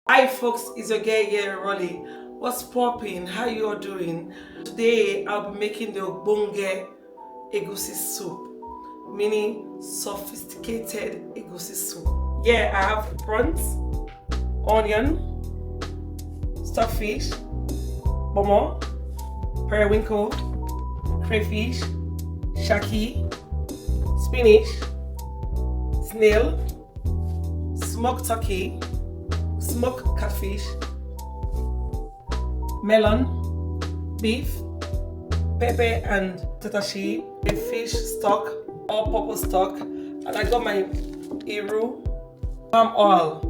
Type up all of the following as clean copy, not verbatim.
Hi folks, it's your girl here, Rolly. What's popping? How you all doing? Today I'll be making the Ogbonge Egusi soup, meaning sophisticated Egusi soup. Yeah, I have prawns, onion, stockfish, bomo, periwinkle, crayfish, shaki, spinach, snail, smoked turkey, smoked catfish, melon, beef, pepper and tatashi, a fish stock, all-purpose stock, and I got my Iru palm oil.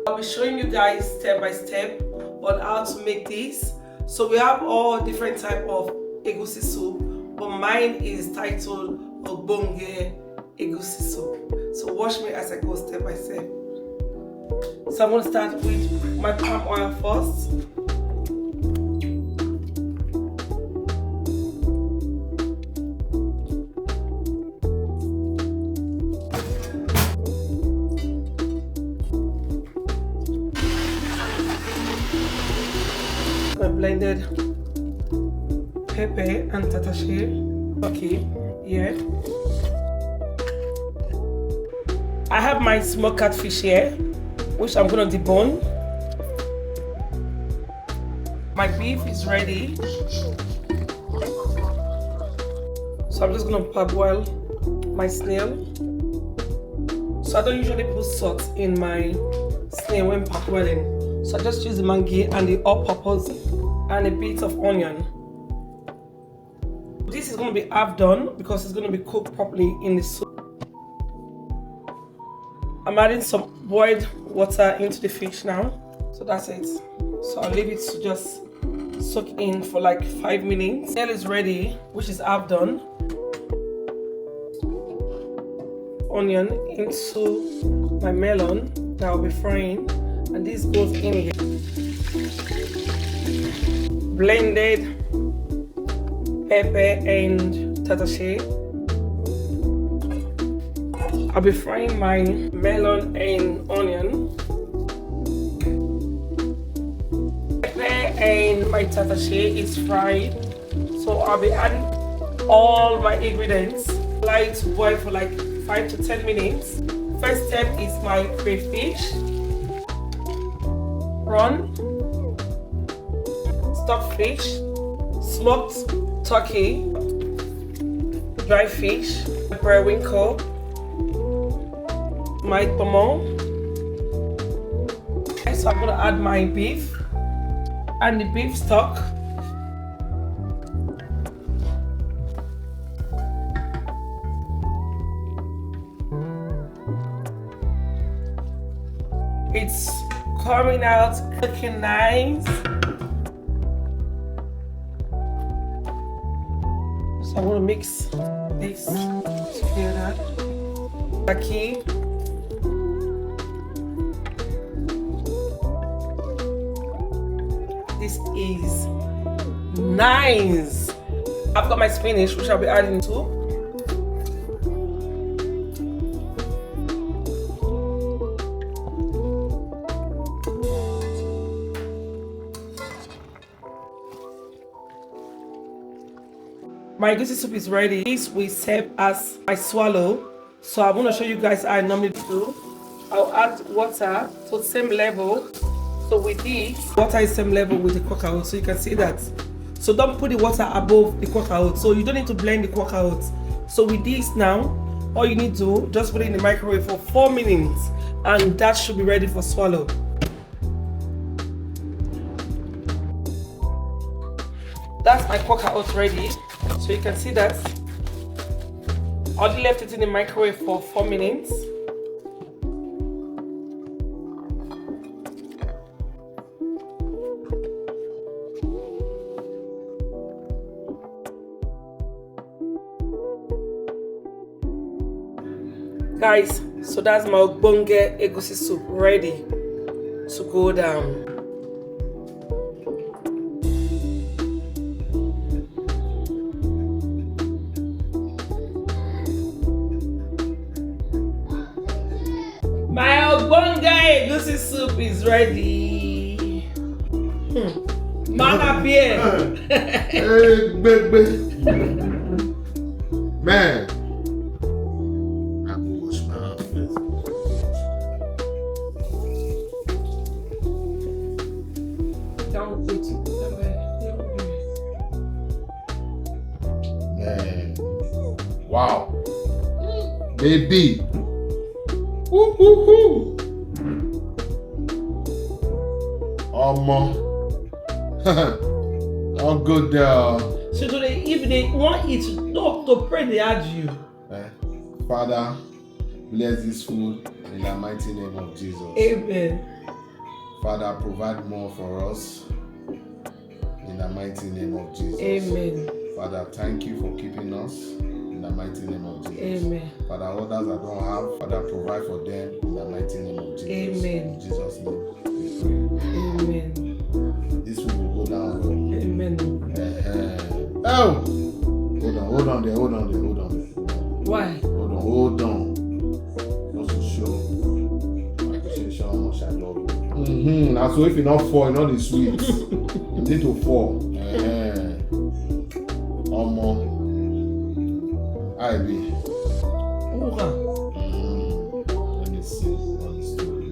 I'll be showing you guys step by step on how to make this. So we have all different type of egusi soup, but mine is titled Ogbonge Egusi soup. So watch me as I go step by step. So I'm going to start with my palm oil first. My blended pepper and tatashi. Okay, yeah. I have my smoked catfish here, which I'm gonna debone. My beef is ready, so I'm just gonna parboil my snail. So I don't usually put salt in my snail when parboiling, so I just use the mangi and the all-purpose and a bit of onion. This is gonna be half done because it's gonna be cooked properly in the soup. I'm adding some boiled water into the fish now. So that's it. So I'll leave it to just soak in for like 5 minutes. Snail is ready, which is half done. Onion into my melon that I'll be frying. And this goes in here. Blended pepper and tatashi. I'll be frying my melon and onion. Pepper and my tatashi is fried. So I'll be adding all my ingredients. Allow it to boil for like 5 to 10 minutes. First step is my crayfish, prawn, stockfish, smoked turkey, dry fish, periwinkle, my pomo. So I'm gonna add my beef and the beef stock. It's coming out looking nice. So I'm gonna mix this together. Turkey. This is nice. I've got my spinach, which I'll be adding to. My egusi soup is ready. This will serve as my swallow. So I'm going to show you guys how I normally do. I'll add water to the same level. So with this, water is same level with the cocoa, so you can see that. So don't put the water above the cocoa, so you don't need to blend the cocoa. So with this now, all you need to just put it in the microwave for 4 minutes, and that should be ready for swallow. That's my cocoa ready, so you can see that. I only left it in the microwave for 4 minutes. Guys, so that's my Ogbonge Egusi soup ready to go down. My Ogbonge Egusi soup is is ready. Man up here. Hey, baby. Man. I go wash my hands first. Don't put Man. Wow. Baby. Woo hoo hoo. Omo. All good there. So today, if they want it to pray, they add you. Father, bless this food in the mighty name of Jesus. Amen. Father, provide more for us in the mighty name of Jesus. Amen. Father, thank you for keeping us in the mighty name of Jesus. Amen. Father, others that don't have, Father, provide for them in the mighty name of Jesus. Amen. In Jesus' name, we pray. Amen. This food will go down well. Amen. Oh! Hold on there. Why? Hold on. Just to show. Like to show how much I love you. Now, so if you not fall, you know the sweet. You need to fall. Omo. I be. Let me see what the story.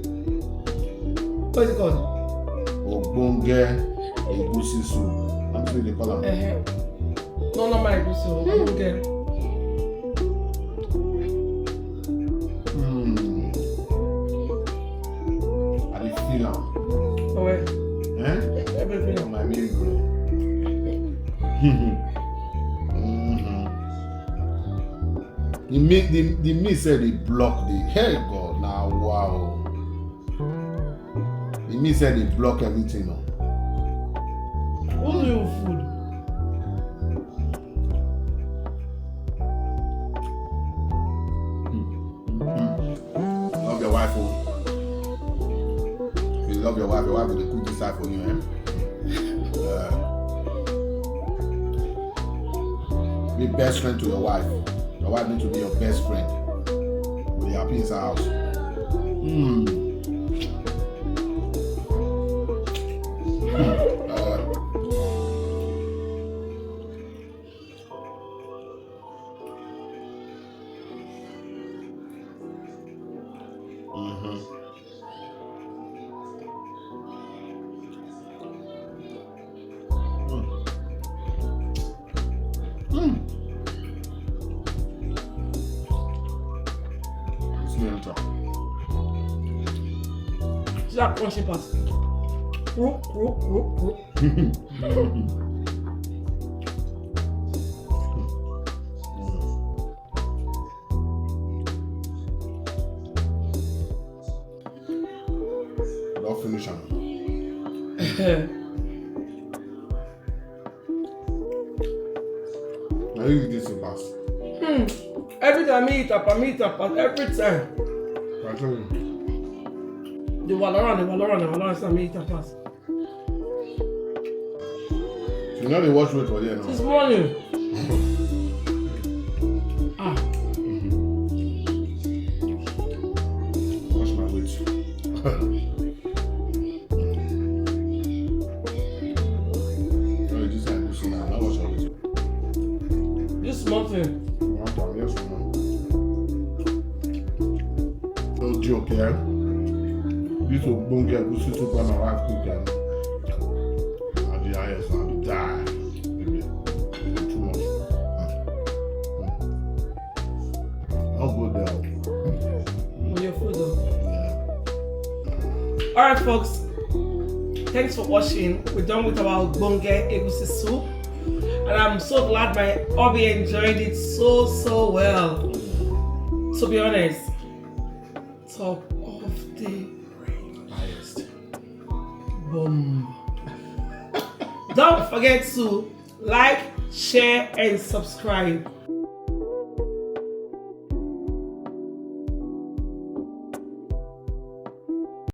What is it called? Ogbonge Egusi soup. That's what they call it. No, not my Egusi. Okay. I dey feel am. Oh, wait. Everything. My main brain. The meat said they block the hey God now wow. The meat said they block everything now. Who's your food? Love your wife, oh. If you love your wife will cook this side for you, Be best friend to your wife. Your wife needs to be your best friend. We'll be happy in her house. Is that crunchy part? Rook. Don't finish am. Now you eat this in pass. Every time I eat up, every time. I tell you. The Valorant, so I eat up pass. You know they watch weight for here now. This morning. Watch my weight. Oh, this guy pushing now. Now watch your weight. This morning. No joke, yeah. This will bring get Egusi soup when my wife cook them. And the highest now to die. Maybe too much. Not good there. With your food though. Yeah. Alright folks. Thanks for watching. We're done with our Ogbonge Egusi soup. And I'm so glad my hubby enjoyed it so well. To be honest. Top of the Highest. boom. Don't forget to like, share, and subscribe.